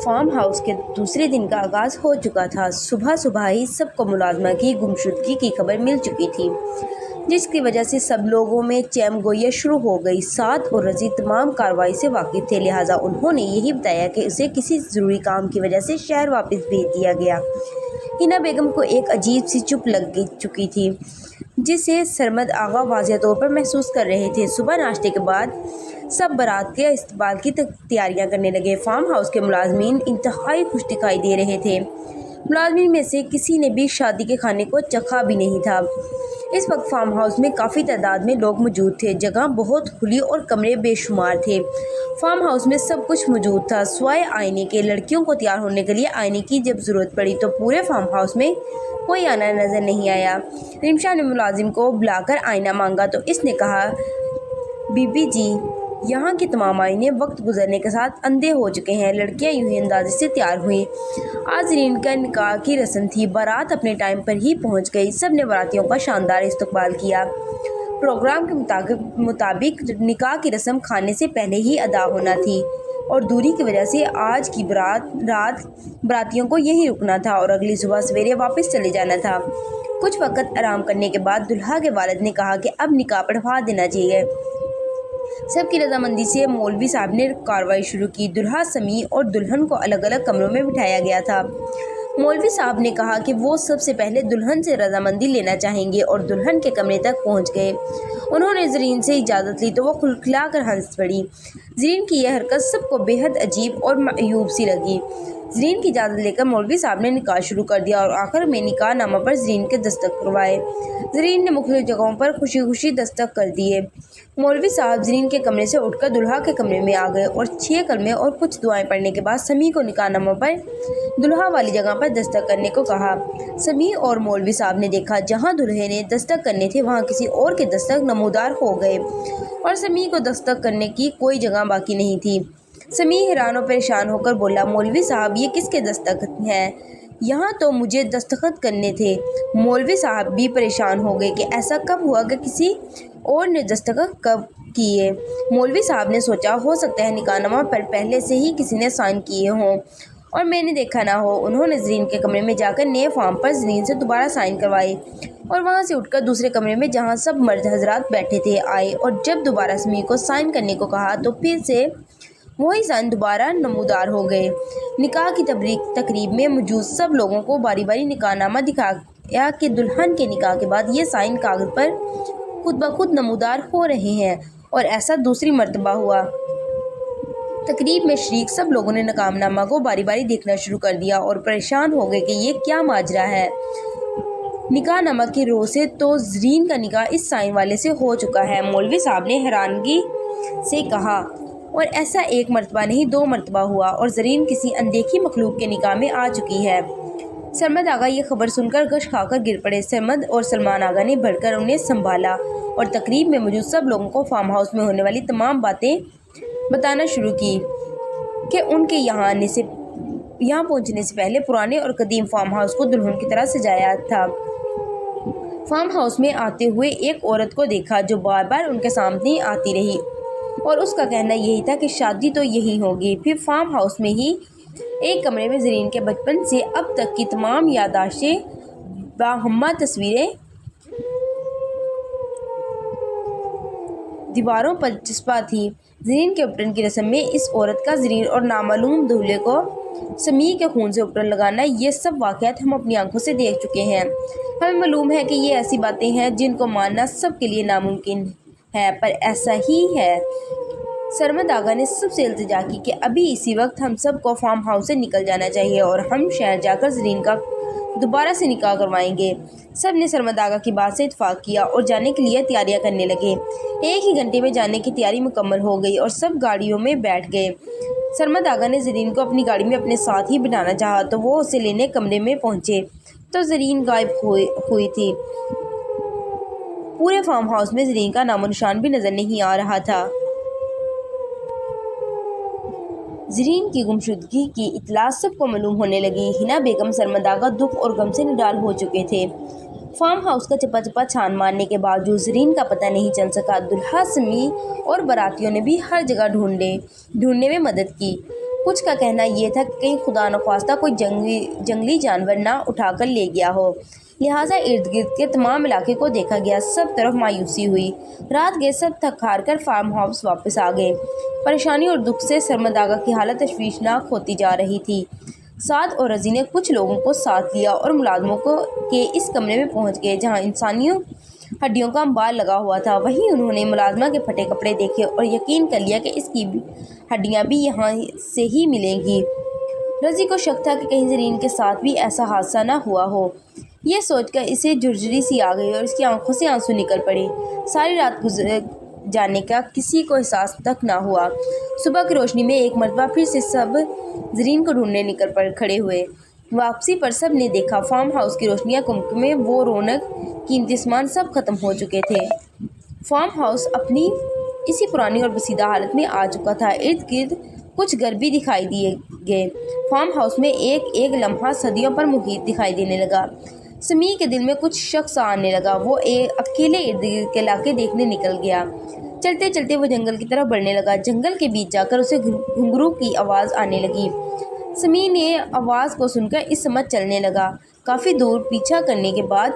Farm house کے دوسرے دن کا آغاز ہو چکا تھا۔ صبح صبح ہی سب کو ملازمہ کی گمشدگی کی خبر مل چکی تھی، جس کی وجہ سے سب لوگوں میں چیم گوئیاں شروع ہو گئی۔ سعد اور رضی تمام کارروائی سے واقف تھے، لہٰذا انہوں نے یہی بتایا کہ اسے کسی ضروری کام کی وجہ سے شہر واپس بھیج دیا گیا۔ حنا بیگم کو ایک عجیب سی چپ لگ چکی تھی، جسے سرمد آغا واضح طور پر محسوس کر رہے تھے۔ صبح ناشتے کے بعد سب بارات کے استقبال کی تیاریاں کرنے لگے۔ فارم ہاؤس کے ملازمین انتہائی خوش دکھائی دے رہے تھے۔ ملازمین میں سے کسی نے بھی شادی کے کھانے کو چکھا بھی نہیں تھا۔ اس وقت فارم ہاؤس میں کافی تعداد میں لوگ موجود تھے۔ جگہ بہت کھلی اور کمرے بے شمار تھے۔ فارم ہاؤس میں سب کچھ موجود تھا سوائے آئینے کے۔ لڑکیوں کو تیار ہونے کے لیے آئینے کی جب ضرورت پڑی تو پورے فارم ہاؤس میں کوئی آئینہ نظر نہیں آیا۔ رمشا نے ملازم کو بلا کر آئینہ مانگا تو اس نے کہا، بی بی جی، یہاں کے تمام آئینے وقت گزرنے کے ساتھ اندھے ہو چکے ہیں۔ لڑکیاں یوں ہی اندازے سے تیار ہوئیں۔ آج زرین کا نکاح کی رسم تھی۔ بارات اپنے ٹائم پر ہی پہنچ گئی۔ سب نے باراتیوں کا شاندار استقبال کیا۔ پروگرام کے مطابق نکاح کی رسم کھانے سے پہلے ہی ادا ہونا تھی اور دوری کی وجہ سے آج کی رات براتیوں کو یہیں رکنا تھا اور اگلی صبح سویرے واپس چلے جانا تھا۔ کچھ وقت آرام کرنے کے بعد دلہا کے والد نے کہا کہ اب نکاح پڑھوا دینا چاہیے۔ سب کی رضامندی سے مولوی صاحب نے کارروائی شروع کی۔ دلہا، سمیع اور دلہن کو الگ الگ کمروں میں بٹھایا گیا تھا۔ مولوی صاحب نے کہا کہ وہ سب سے پہلے دلہن سے رضامندی لینا چاہیں گے اور دلہن کے کمرے تک پہنچ گئے۔ انہوں نے زرین سے اجازت لی تو وہ کھلکھلا کر ہنس پڑی۔ زرین کی یہ حرکت سب کو بے حد عجیب اور معیوب سی لگی۔ زرین کی اجازت لے کر مولوی صاحب نے نکاح شروع کر دیا اور آخر میں نکاح نامہ پر زرین کے دستخط کروائے۔ زرین نے مختلف جگہوں پر خوشی خوشی دستخط کر دیے۔ مولوی صاحب زرین کے کمرے سے اٹھ کر دلہا کے کمرے میں آ گئے اور 6 کلمے اور کچھ دعائیں پڑھنے کے بعد سمیع کو نکاح نامہ پر دلہا والی جگہ پر دستخط کرنے کو کہا۔ سمیع اور مولوی صاحب نے دیکھا جہاں دلہے نے دستخط کرنے تھے وہاں کسی اور کے دستخط نمودار ہو گئے اور سمیع کو دستخط کرنے کی کوئی جگہ باقی نہیں تھی۔ سمیع حیران و پریشان ہو کر بولا، مولوی صاحب، یہ کس کے دستخط ہیں؟ یہاں تو مجھے دستخط کرنے تھے۔ مولوی صاحب بھی پریشان ہو گئے کہ ایسا کب ہوا کہ کسی اور نے دستخط کب کیے۔ مولوی صاحب نے سوچا ہو سکتا ہے نکاح نامہ پر پہلے سے ہی کسی نے سائن کیے ہوں اور میں نے دیکھا نہ ہو۔ انہوں نے زرین کے کمرے میں جا کر نئے فارم پر زرین سے دوبارہ سائن کروائے اور وہاں سے اٹھ کر دوسرے کمرے میں جہاں سب مرد حضرات بیٹھے تھے آئے اور جب دوبارہ سمیع کو سائن کرنے کو کہا تو پھر سے وہی سائن دوبارہ نمودار ہو گئے۔ نکاح کی تقریب میں موجود سب لوگوں کو باری باری نکاح نامہ دکھایا کہ دلہن کے نکاح کے بعد یہ سائن کاغذ پر خود بخود نمودار ہو رہے ہیں اور ایسا دوسری مرتبہ ہوا۔ تقریب میں شریک سب لوگوں نے نکاح نامہ کو باری باری دیکھنا شروع کر دیا اور پریشان ہو گئے کہ یہ کیا ماجرا ہے۔ نکاح نامہ کی رو سے تو زرین کا نکاح اس سائن والے سے ہو چکا ہے، مولوی صاحب نے حیرانگی سے کہا، اور ایسا ایک مرتبہ نہیں 2 مرتبہ ہوا اور زرین کسی اندیکھی مخلوق کے نکاح میں آ چکی ہے۔ سرمد آغا یہ خبر سن کر غش کھا کر گر پڑے۔ سرمد اور سلمان آغا نے بڑھ کر انہیں سنبھالا اور تقریب میں موجود سب لوگوں کو فارم ہاؤس میں ہونے والی تمام باتیں بتانا شروع کی کہ ان کے یہاں پہنچنے سے پہلے پرانے اور قدیم فارم ہاؤس کو دلہن کی طرح سجایا تھا۔ فارم ہاؤس میں آتے ہوئے ایک عورت کو دیکھا جو بار بار ان کے سامنے آتی رہی اور اس کا کہنا یہی تھا کہ شادی تو یہی ہوگی۔ پھر فارم ہاؤس میں ہی ایک کمرے میں زرین کے بچپن سے اب تک کی تمام یادداشتیں باہمہ تصویریں دیواروں پر چسپاں تھیں۔ زرین کے اپٹن کی رسم میں اس عورت کا زرین اور نامعلوم دولہے کو سمیع کے خون سے اپٹن لگانا، یہ سب واقعات ہم اپنی آنکھوں سے دیکھ چکے ہیں۔ ہمیں معلوم ہے کہ یہ ایسی باتیں ہیں جن کو ماننا سب کے لیے ناممکن ہے، پر ایسا ہی ہے۔ سرمد آغا نے سب سے التجا کی کہ ابھی اسی وقت ہم سب کو فارم ہاؤس سے نکل جانا چاہیے اور ہم شہر جا کر زرین کا دوبارہ سے نکاح کروائیں گے۔ سب نے سرمد آغا کی بات سے اتفاق کیا اور جانے کے لیے تیاریاں کرنے لگے۔ 1 ہی گھنٹے میں جانے کی تیاری مکمل ہو گئی اور سب گاڑیوں میں بیٹھ گئے۔ سرمد آغا نے زرین کو اپنی گاڑی میں اپنے ساتھ ہی بٹھانا چاہا تو وہ اسے لینے کمرے میں پہنچے تو زرین غائب ہوئی تھی۔ پورے فارم ہاؤس میں زرین کا نام و نشان بھی نظر نہیں آ رہا تھا۔ زرین کی گمشدگی کی اطلاع سب کو معلوم ہونے لگی۔ حنا بیگم، سرمد آغا دکھ اور غم سے نڈال ہو چکے تھے۔ فارم ہاؤس کا چپا چپا چھان مارنے کے باوجود زرین کا پتہ نہیں چل سکا۔ دلہا، سمیع اور باراتیوں نے بھی ہر جگہ ڈھونڈنے میں مدد کی۔ کچھ کا کہنا یہ تھا کہ کہیں خدا نخواستہ کوئی جنگلی جانور نہ اٹھا کر لے گیا ہو، لہٰذا ارد گرد کے تمام علاقے کو دیکھا گیا۔ سب طرف مایوسی ہوئی۔ رات گئے، سب تھک ہار کر فارم ہاؤس واپس آ گئے۔ پریشانی اور دکھ سے سرمد آغا کی حالت تشویشناک ہوتی جا رہی تھی۔ سعد اور رضی نے کچھ لوگوں کو ساتھ لیا اور ملازموں کے اس کمرے میں پہنچ گئے جہاں انسانیوں ہڈیوں کا انبار لگا ہوا تھا۔ وہیں انہوں نے ملازمہ کے پھٹے کپڑے دیکھے اور یقین کر لیا کہ اس کی ہڈیاں بھی یہاں سے ہی ملیں گی۔ رضی کو شک تھا کہ کہیں زرین کے ساتھ بھی ایسا حادثہ نہ ہوا ہو۔ یہ سوچ کر اسے جھرجھری سی آ گئی اور اس کی آنکھوں سے آنسو نکل پڑے۔ ساری رات گزر جانے کا کسی کو احساس تک نہ ہوا۔ صبح کی روشنی میں ایک مرتبہ پھر سے سب زرین کو ڈھونڈنے نکل کھڑے ہوئے۔ واپسی پر سب نے دیکھا فارم ہاؤس کی روشنیاں، کمکمے، وہ رونق، قیمتی سامان سب ختم ہو چکے تھے۔ فارم ہاؤس اپنی اسی پرانی اور بسیدہ حالت میں آ چکا تھا۔ ارد گرد کچھ گھر بھی دکھائی دیے گئے۔ فارم ہاؤس میں ایک ایک لمحہ صدیوں پر محیط دکھائی دینے لگا۔ سمیع کے دل میں کچھ شک سا آنے لگا۔ وہ اکیلے ارد گرد کے علاقے دیکھنے نکل گیا۔ چلتے چلتے وہ جنگل کی طرف بڑھنے لگا۔ جنگل کے بیچ جا کر اسے گھنگرو کی آواز آنے لگی۔ سمیع نے آواز کو سن کر اس سمت چلنے لگا۔ کافی دور پیچھا کرنے کے بعد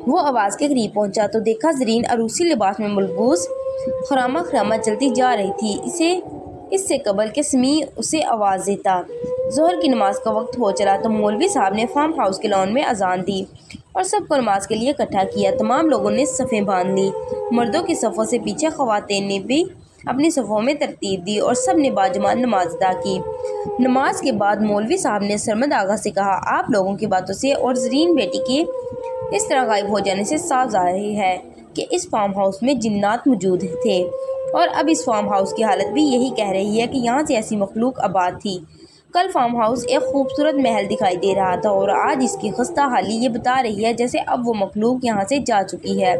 وہ آواز کے قریب پہنچا تو دیکھا زرین عروسی لباس میں ملبوس خرامہ خرامہ چلتی جا رہی تھی۔ اس سے قبل کہ سمیع اسے آواز دیتا، ظہر کی نماز کا وقت ہو چلا تو مولوی صاحب نے فارم ہاؤس کے لان میں اذان دی اور سب کو نماز کے لیے اکٹھا کیا۔ تمام لوگوں نے صفیں باندھ لیں۔ مردوں کی صفوں سے پیچھے خواتین نے بھی اپنی صفوں میں ترتیب دی اور سب نے باجماعت نماز ادا کی۔ نماز کے بعد مولوی صاحب نے سرمد آغا سے کہا، آپ لوگوں کی باتوں سے اور زرین بیٹی کے اس طرح غائب ہو جانے سے صاف ظاہر ہے کہ اس فارم ہاؤس میں جنات موجود تھے، اور اب اس فارم ہاؤس کی حالت بھی یہی کہہ رہی ہے کہ یہاں سے ایسی مخلوق آباد تھی۔ کل فارم ہاؤس ایک خوبصورت محل دکھائی دے رہا تھا اور آج اس کی خستہ حالی یہ بتا رہی ہے جیسے اب وہ مخلوق یہاں سے جا چکی ہے۔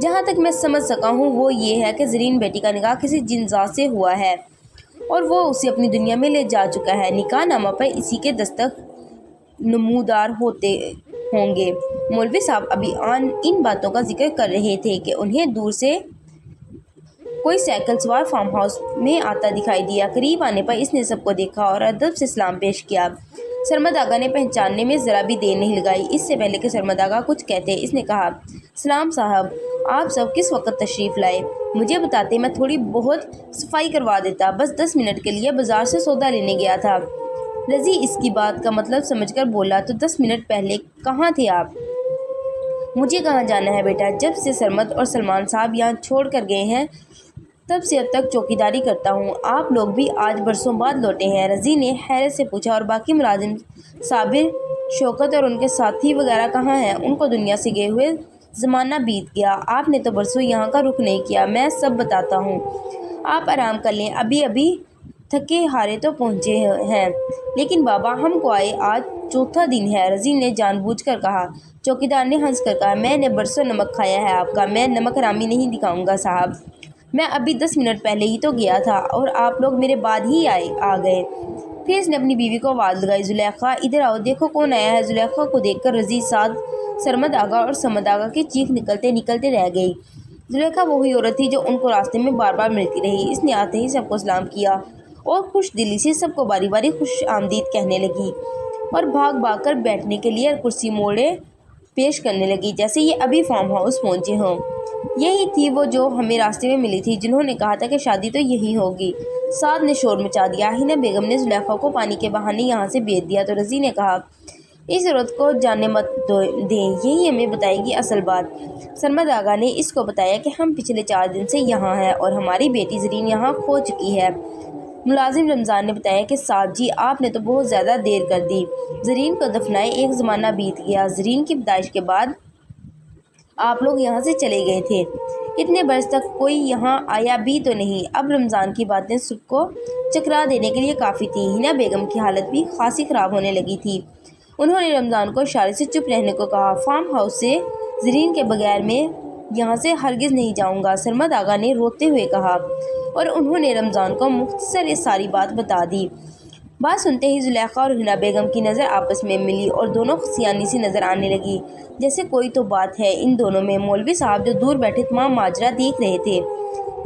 جہاں تک میں سمجھ سکا ہوں وہ یہ ہے کہ زرین بیٹی کا نکاح کسی جن ذات سے ہوا ہے اور وہ اسے اپنی دنیا میں لے جا چکا ہے۔ نکاح نامہ پر اسی کے دستخط نمودار ہوتے ہوں گے۔ مولوی صاحب ابھی ان باتوں کا ذکر کر رہے تھے کہ انہیں دور سے کوئی سائیکل سوار فارم ہاؤس میں آتا دکھائی دیا۔ قریب آنے پر اس نے سب کو دیکھا اور ادب سے سلام پیش کیا۔ سرمد آغا نے پہچاننے میں ذرا بھی دیر نہیں لگائی۔ اس سے پہلے کہ سرمد آغا کچھ کہتے اس نے کہا، سلام صاحب، آپ سب کس وقت تشریف لائے؟ مجھے بتاتے میں تھوڑی بہت صفائی کروا دیتا، بس 10 منٹ کے لیے بازار سے سودا لینے گیا تھا۔ رضی اس کی بات کا مطلب سمجھ کر بولا، تو 10 منٹ پہلے کہاں تھے آپ؟ مجھے کہاں جانا ہے بیٹا، جب سے سرمد اور سلمان صاحب یہاں چھوڑ کر گئے ہیں تب سے اب تک چوکیداری کرتا ہوں۔ آپ لوگ بھی آج برسوں بعد لوٹے ہیں؟ رضی نے حیرت سے پوچھا، اور باقی ملازم صابر، شوکت اور ان کے ساتھی وغیرہ کہاں ہیں؟ ان کو دنیا سے گئے ہوئے زمانہ بیت گیا۔ آپ نے تو برسوں یہاں کا رخ نہیں کیا۔ میں سب بتاتا ہوں، آپ آرام کر لیں، ابھی تھکے ہارے تو پہنچے ہیں۔ لیکن بابا، ہم کو آئے آج چوتھا دن ہے، رضی نے جان بوجھ کر کہا۔ چوکیدار نے ہنس کر کہا، میں نے برسوں نمک کھایا ہے آپ کا، میں نمک حرامی نہیں دکھاؤں گا صاحب۔ میں ابھی 10 منٹ پہلے ہی تو گیا تھا اور آپ لوگ میرے بعد ہی آ گئے۔ پھر اس نے اپنی بیوی کو آواز لگائی، زلیخا ادھر آؤ، دیکھو کون آیا ہے۔ زلیخا کو دیکھ کر رضی، سعد، سرمد آغا اور سمد آغا کی چیخ نکلتے رہ گئی۔ زلیخا وہی عورت تھی جو ان کو راستے میں بار بار ملتی رہی۔ اس نے آتے ہی سب کو سلام کیا اور خوش دلی سے سب کو باری باری خوش آمدید کہنے لگی اور بھاگ کر بیٹھنے کے لیے کرسی موڑے پیش کرنے لگی جیسے یہ ابھی فارم ہاؤس پہنچے ہوں۔ یہی تھی وہ جو ہمیں راستے میں ملی تھی، جنہوں نے کہا تھا کہ شادی تو یہی ہوگی۔ سعد نے شور مچا دیا۔ ہنا بیگم نے زلیخا کو پانی کے بہانے یہاں سے بھیج دیا تو رضی نے کہا، اس عورت کو جانے مت دیں، یہی ہمیں بتائے گی اصل بات۔ سرمد آغا نے اس کو بتایا کہ ہم پچھلے 4 دن سے یہاں ہیں اور ہماری بیٹی زرین یہاں کھو چکی ہے۔ ملازم رمضان نے بتایا کہ صاحب جی، آپ نے تو بہت زیادہ دیر کر دی، زرین کو دفنائے ایک زمانہ بیت گیا۔ زرین کی پیدائش کے بعد آپ لوگ یہاں سے چلے گئے تھے، اتنے برس تک کوئی یہاں آیا بھی تو نہیں۔ اب رمضان کی باتیں سب کو چکرا دینے کے لیے کافی تھیں۔ ہنا بیگم کی حالت بھی خاصی خراب ہونے لگی تھی۔ انہوں نے رمضان کو اشارے سے چپ رہنے کو کہا۔ فارم ہاؤس سے زرین کے بغیر میں یہاں سے ہرگز نہیں جاؤں گا، سرمد آغا نے روتے ہوئے کہا، اور انہوں نے رمضان کو مختصر یہ ساری بات بتا دی۔ بات سنتے ہی زلیخا اور ہنا بیگم کی نظر آپس میں ملی اور دونوں سیانی سی نظر آنے لگی، جیسے کوئی تو بات ہے ان دونوں میں۔ مولوی صاحب جو دور بیٹھے تمام ماجرا دیکھ رہے تھے،